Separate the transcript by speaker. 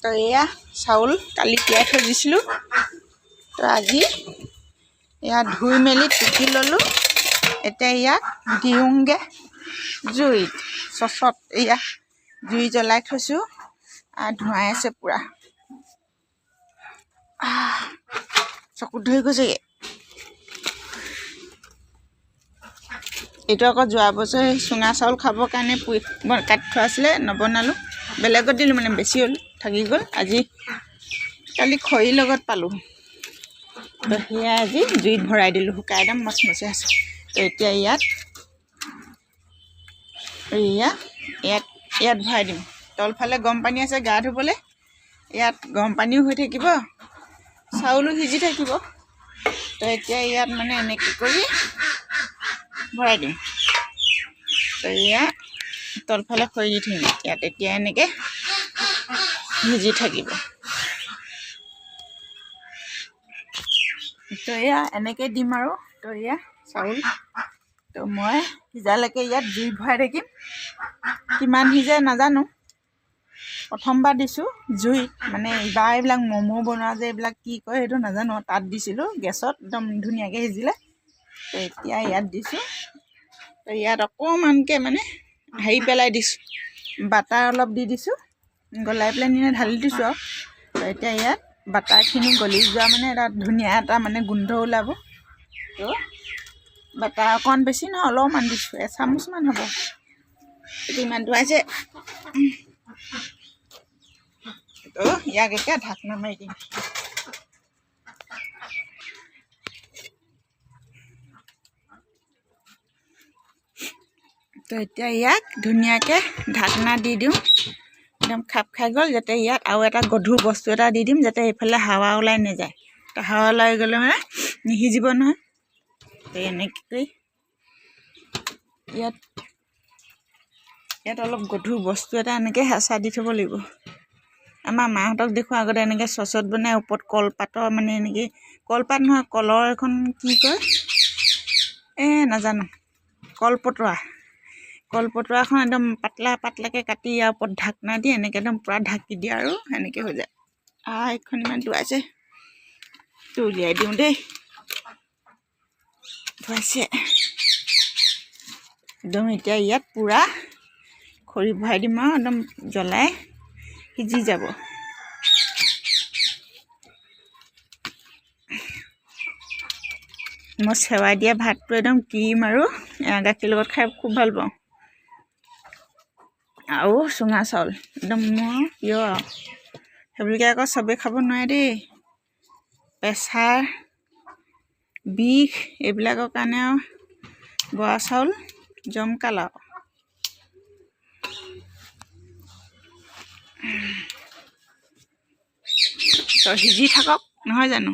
Speaker 1: তো এয়া চাউল কালি তিয়াই থৈ দিছিলোঁ। তো আজি এয়া ধুই মেলি টুকি ল'লোঁ। এতিয়া ইয়াক দিওঁগৈ জুইত চচত। এয়া জুই জ্বলাই থৈছোঁ আৰু ধোঁৱাই আছে পূৰা। চকুত ধৰি গৈছেগৈ। এইটো আকৌ যোৱা বছৰ চুঙা চাউল খাবৰ কাৰণে কাটি থোৱা আছিলে, নবনালোঁ। বেলেগত দিলোঁ মানে বেছি হ'ল, থাকি গ'ল। আজি কালি খৰিৰ লগত পালোঁ, তো সেয়া আজি জুইত ভৰাই দিলোঁ। শুকাই একদম মচমচে আছে। তো এতিয়া ইয়াত ভৰাই দিম। তলফালে গৰম পানী আছে গা ধুবলৈ, ইয়াত গৰম পানীও হৈ থাকিব, চাউলো সিজি থাকিব। তো এতিয়া ইয়াত মানে এনেকৈ কৰি ভৰাই দিম। তো ইয়াত তলফালে খৰি দি থৈ দিম। ইয়াত এতিয়া এনেকৈ সিজি থাকিব। তো এয়া এনেকৈ দিম আৰু। তো এয়া চাউল, তো মই সিজালৈকে ইয়াত জুই ভৰাই থাকিম। কিমান সিজে নাজানো, প্ৰথমবাৰ দিছোঁ জুইত, মানে ইবাৰ এইবিলাক ম'ম' বনোৱা যে এইবিলাক কি কয় সেইটো নাজানো, তাত দিছিলোঁ গেছত, একদম ধুনীয়াকৈ সিজিলে। তো এতিয়া ইয়াত দিছোঁ। তো ইয়াত অকণমানকৈ মানে হেৰি পেলাই দিছোঁ, বাটাৰ অলপ দি দিছোঁ, গলাই পেলাই নিয়ে ঢালি দিছোঁ আৰু। তো এতিয়া ইয়াত বাটাৰখিনি গলি যোৱা মানে এটা ধুনীয়া এটা মানে গোন্ধ ওলাব। তো বাটাৰ অকণ বেছি নহয়, অলপমান দিছোঁ, এচামুচমান হ'ব। ইমানটো আছে। তো ইয়াক এতিয়া ঢাকনা মাৰি দিম। তো এতিয়া ইয়াক ধুনীয়াকৈ ঢাকনা দি দিওঁ, একদম খাপ খাই গ'ল। যাতে ইয়াত আৰু এটা গধুৰ বস্তু এটা দি দিম, যাতে এইফালে হাৱা ওলাই নাযায়। তো হাৱা ওলাই গ'লে মানে নিসিজিব নহয়। তো এনেকৈ কৰি ইয়াত অলপ গধুৰ বস্তু এটা এনেকৈ হেঁচা দি থ'ব লাগিব। আমাৰ মাহঁতক দেখোঁ আগতে এনেকৈ চচত বনাই, ওপৰত কলপাতৰ মানে এনেকৈ, কলপাত নহয়, কলৰ এখন কি কয় নাজানো, কলপতৰাখন একদম পাতলা পাতলাকৈ কাটি ইয়াৰ ওপৰত ঢাকনা দি এনেকৈ একদম পূৰা ঢাকি দিয়ে আৰু সেনেকৈ হৈ যায়। এইখন ইমান ধুৱাইছে, তো উলিয়াই দিওঁ দেই। ধুৱাইছে একদম। এতিয়া ইয়াত পূৰা খৰি ভৰাই দিম আৰু একদম জ্বলাই সিজি যাব। মই চেৱাই দিয়া ভাতটো একদম ক্ৰীম আৰু গাখীৰ লগত খাই খুব ভাল পাওঁ। আৰু চুঙা চাউল একদম মোৰ প্ৰিয় আৰু। সেইবুলিকে আকৌ চবেই খাব নোৱাৰে দেই। প্ৰেছাৰ, বিষ এইবিলাকৰ কাৰণে আৰু বৰা চাউল জমকাল আৰু। তো সিজি থাকক নহয় জানো।